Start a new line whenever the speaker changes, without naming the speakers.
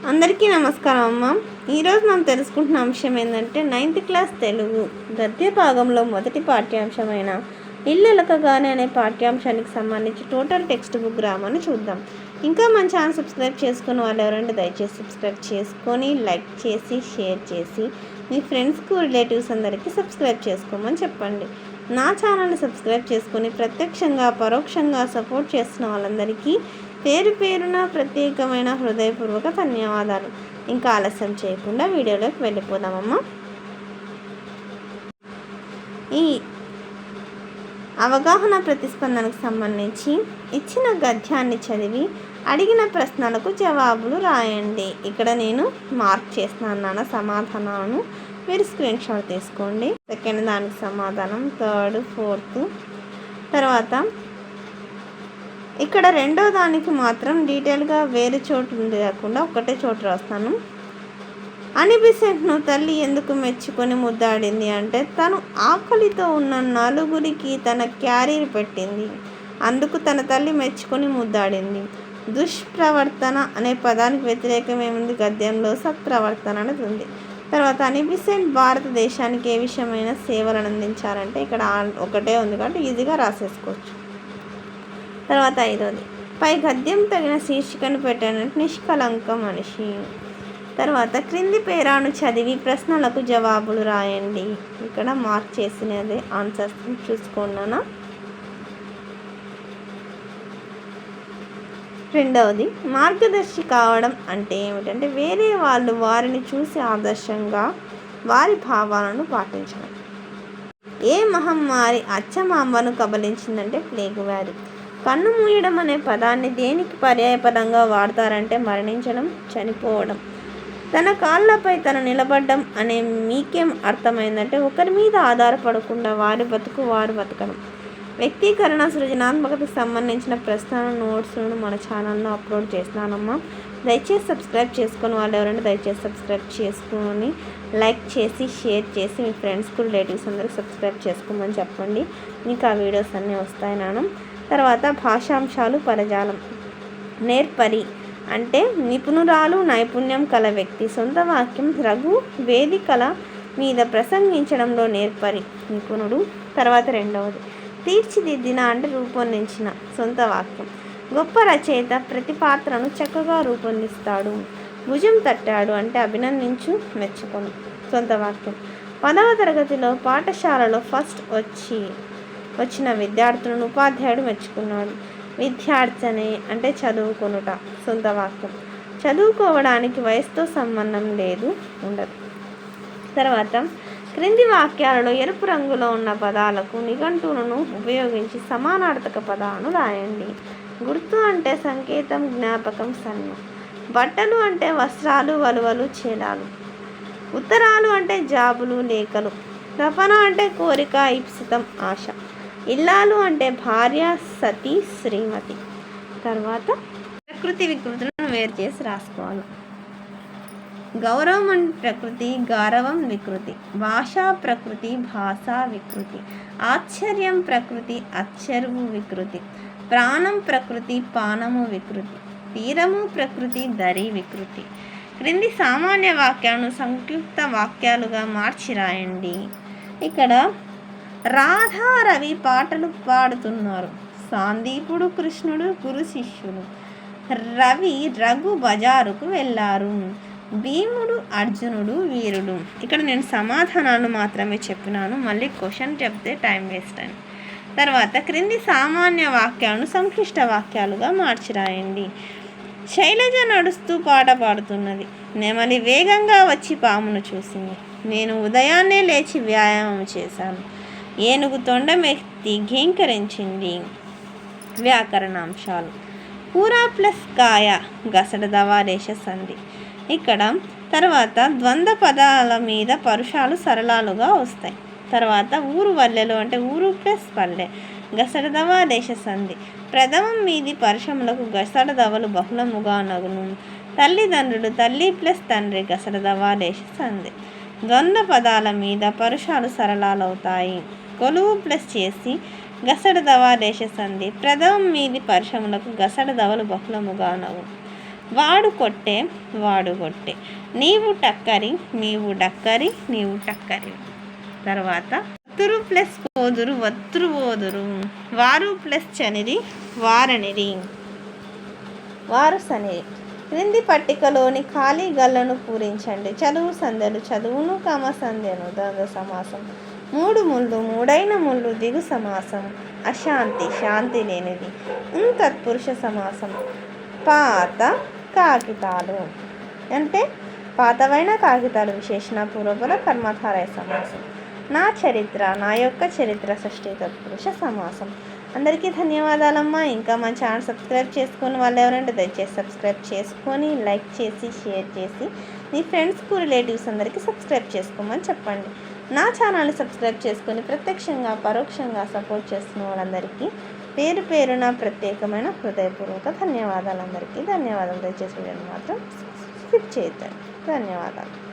అందరికీ నమస్కారం అమ్మ. ఈరోజు మనం తెలుసుకుంటున్న అంశం ఏంటంటే 9th క్లాస్ తెలుగు గద్య భాగంలో మొదటి పాఠ్యాంశమైన ఇల్లెలకగానే అనే పాఠ్యాంశానికి సంబంధించి టోటల్ టెక్స్ట్ బుక్ గ్రామాన్ని చూద్దాం. ఇంకా మన ఛానల్ సబ్స్క్రైబ్ చేసుకుని వాళ్ళు ఎవరంటే దయచేసి సబ్స్క్రైబ్ చేసుకొని లైక్ చేసి షేర్ చేసి మీ ఫ్రెండ్స్కు రిలేటివ్స్ అందరికీ సబ్స్క్రైబ్ చేసుకోమని చెప్పండి. నా ఛానల్ని సబ్స్క్రైబ్ చేసుకొని ప్రత్యక్షంగా పరోక్షంగా సపోర్ట్ చేస్తున్న వాళ్ళందరికీ పేరు పేరున ప్రత్యేకమైన హృదయపూర్వక ధన్యవాదాలు. ఇంకా ఆలస్యం చేయకుండా వీడియోలోకి వెళ్ళిపోదామమ్మా. ఈ అవగాహన ప్రతిస్పందనకు సంబంధించి ఇచ్చిన గద్యాన్ని చదివి అడిగిన ప్రశ్నలకు జవాబులు రాయండి. ఇక్కడ నేను మార్క్ చేస్తున్నాను సమాధానాలను, మీరు స్క్రీన్ షాట్ తీసుకోండి. సెకండ్ దానికి సమాధానం, థర్డ్, ఫోర్త్. తర్వాత ఇక్కడ రెండో దానికి మాత్రం డీటెయిల్గా వేరే చోటు లేకుండా ఒకటే చోటు రాస్తాను. అనిబిసెంట్ను తల్లి ఎందుకు మెచ్చుకొని ముద్దాడింది అంటే తను ఆకలితో ఉన్న నలుగురికి తన క్యారీర్ పెట్టింది, అందుకు తన తల్లి మెచ్చుకొని ముద్దాడింది. దుష్ప్రవర్తన అనే పదానికి వ్యతిరేకం ఏముంది గద్యంలో? సత్ప్రవర్తన అనేది ఉంది. తర్వాత అనిబిసెంట్ భారతదేశానికి ఏ విషయమైన సేవలను అందించారంటే ఇక్కడ ఒకటే ఉంది కాబట్టి ఈజీగా రాసేసుకోవచ్చు. తర్వాత ఐదోది, పై గద్యం తగిన శీర్షికను పెట్టానంటే నిష్కలంక మనిషి. తర్వాత క్రింది పేరాను చదివి ప్రశ్నలకు జవాబులు రాయండి. ఇక్కడ మార్క్ చేసినది ఆన్సర్స్ చూసుకున్నానా. రెండవది, మార్గదర్శి కావడం అంటే ఏమిటంటే వేరే వాళ్ళు వారిని చూసి ఆదర్శంగా వారి భావాలను పాటించడం. ఏ మహమ్మారి అచ్చమాంబను కబలించిందంటే ప్లేగు వ్యాధి. కన్ను మూయడం అనే పదాన్ని దేనికి పర్యాయపదంగా వాడతారంటే మరణించడం, చనిపోవడం. తన కాళ్ళపై తను నిలబడ్డం అనే మీకేం అర్థమైందంటే ఒకరి మీద ఆధారపడకుండా వారి బతుకు వారు బతకడం. వ్యక్తీకరణ సృజనాత్మకతకు సంబంధించిన ప్రశ్నల నోట్స్లను మన ఛానల్లో అప్లోడ్ చేస్తున్నానమ్మా. దయచేసి సబ్స్క్రైబ్ చేసుకొని వాళ్ళు ఎవరైనా దయచేసి సబ్స్క్రైబ్ చేసుకొని లైక్ చేసి షేర్ చేసి మీ ఫ్రెండ్స్కు రిలేటివ్స్ అందరికి సబ్స్క్రైబ్ చేసుకోమని చెప్పండి. మీకు ఆ వీడియోస్ అన్నీ వస్తాయి నాన్న. తర్వాత భాషాంశాలు పదజాలం. నేర్పరి అంటే నిపుణురాలు, నైపుణ్యం కల వ్యక్తి. సొంత వాక్యం రఘు వేదికల మీద ప్రసంగించడంలో నేర్పరి నిపుణుడు. తర్వాత రెండవది, తీర్చిదిద్దిన అంటే రూపొందించిన. సొంత వాక్యం గొప్ప రచయిత ప్రతి పాత్రను చక్కగా రూపొందిస్తాడు. భుజం తట్టాడు అంటే అభినందించు, మెచ్చుకొను. సొంత వాక్యం 10వ తరగతిలో పాఠశాలలో ఫస్ట్ వచ్చిన విద్యార్థులను ఉపాధ్యాయుడు మెచ్చుకున్నాడు. విద్యార్థిని అంటే చదువుకొనుట. సొంత వాక్యం చదువుకోవడానికి వయసుతో సంబంధం ఉండదు. తర్వాత క్రింది వాక్యాలలో ఎరుపు రంగులో ఉన్న పదాలకు నిఘంటువులను ఉపయోగించి సమానార్థక పదాలను రాయండి. గుర్తు అంటే సంకేతం, జ్ఞాపకం, సన్నం. బట్టలు అంటే వస్త్రాలు, వలువలు, చేలాలు. ఉత్తరాలు అంటే జాబులు, లేఖలు. తపన అంటే కోరిక, ఇప్సితం, ఆశ. ఇల్లాలు అంటే భార్య, సతి, శ్రీమతి. తర్వాత ప్రకృతి వికృతులను వేరు చేసి రాసుకోవాలి. గౌరవం అంటే ప్రకృతి, గారవం వికృతి. భాష ప్రకృతి, భాష వికృతి. ఆశ్చర్యం ప్రకృతి, అచ్చరువు వికృతి. ప్రాణం ప్రకృతి, పానము వికృతి. తీరము ప్రకృతి, దరి వికృతి. క్రింది సామాన్య వాక్యాలను సంక్షిప్త వాక్యాలుగా మార్చి రాయండి. ఇక్కడ రాధా రవి పాటలు పాడుతున్నారు. సాందీపుడు కృష్ణుడు గురు శిష్యుడు. రవి రఘు బజారుకు వెళ్ళారు. భీముడు అర్జునుడు వీరుడు. ఇక్కడ నేను సమాధానాలు మాత్రమే చెప్పినాను, మళ్ళీ క్వశ్చన్ చెప్తే టైం వేస్ట్ అని. తర్వాత క్రింది సామాన్య వాక్యాలను సంక్లిష్ట వాక్యాలుగా మార్చి రాయండి. శైలజ నడుస్తూ పాట పాడుతున్నది. నెమలి వేగంగా వచ్చి పామును చూసింది. నేను ఉదయాన్నే లేచి వ్యాయామం చేశాను. ఏనుగు తొండమెత్తి ఘీంకరించింది. వ్యాకరణాంశాలు. కూర ప్లస్ కాయ గసడదవాదేశ సంధి. ఇక్కడ తర్వాత ద్వంద్వ పదాల మీద పరుషాలు సరళాలుగా వస్తాయి. తర్వాత ఊరు వల్లెలు అంటే ఊరు ప్లస్ పల్లె గసడదవాదేశ సంధి. ప్రథమం మీది పరుషములకు గసడదవలు బహుళముగా నగును. తల్లిదండ్రులు తల్లి ప్లస్ తండ్రి గసడదవాదేశ సంధి. ద్వంద్వ పదాల మీద పరుషాలు సరళాలవుతాయి. కొలువు ప్లస్ చేసి గసడదవాదేశ సంధి. ప్రథమం మీది పరుషములకు గసడదవలు బహుళముగా నగు. వాడు కొట్టే వాడు కొట్టే, నీవు టక్కరి నీవు డక్కరి నీవు టక్కరి. తర్వాత వత్తురు ప్లస్ పోదురు వత్తురు పోదురు, వారు ప్లస్ చనిరి వారనిరి వారు సనిరి. క్రింది పట్టికలోని ఖాళీ గళ్ళను పూరించండి. చదువు సంధ్యలు చదువును సంధ్యను ద్వంద్వ సమాసం. మూడు ముళ్ళు మూడైన ముళ్ళు దిగు సమాసం. అశాంతి శాంతి లేనిది తత్పురుష సమాసం. పాత కాగితాలు అంటే పాతవైన కాగితాలు విశేషణ పూర్వపద కర్మధారయ సమాసం. నా చరిత్ర నా యొక్క చరిత్ర షష్ఠీ తత్పురుష సమాసం. అందరికీ ధన్యవాదాలమ్మా. ఇంకా మన ఛానల్ సబ్స్క్రైబ్ చేసుకొని వాళ్ళు ఎవరంటే దయచేసి సబ్స్క్రైబ్ చేసుకొని లైక్ చేసి షేర్ చేసి మీ ఫ్రెండ్స్కు రిలేటివ్స్ అందరికీ సబ్స్క్రైబ్ చేసుకోమని చెప్పండి. నా ఛానల్ని సబ్స్క్రైబ్ చేసుకొని ప్రత్యక్షంగా పరోక్షంగా సపోర్ట్ చేస్తున్న వాళ్ళందరికీ పేరు పేరున ప్రత్యేకమైన హృదయపూర్వక ధన్యవాదాలు. అందరికీ ధన్యవాదాలు. దయచేసి వీడియోని మాత్రం స్కిప్ చేయొద్దండి. ధన్యవాదాలు.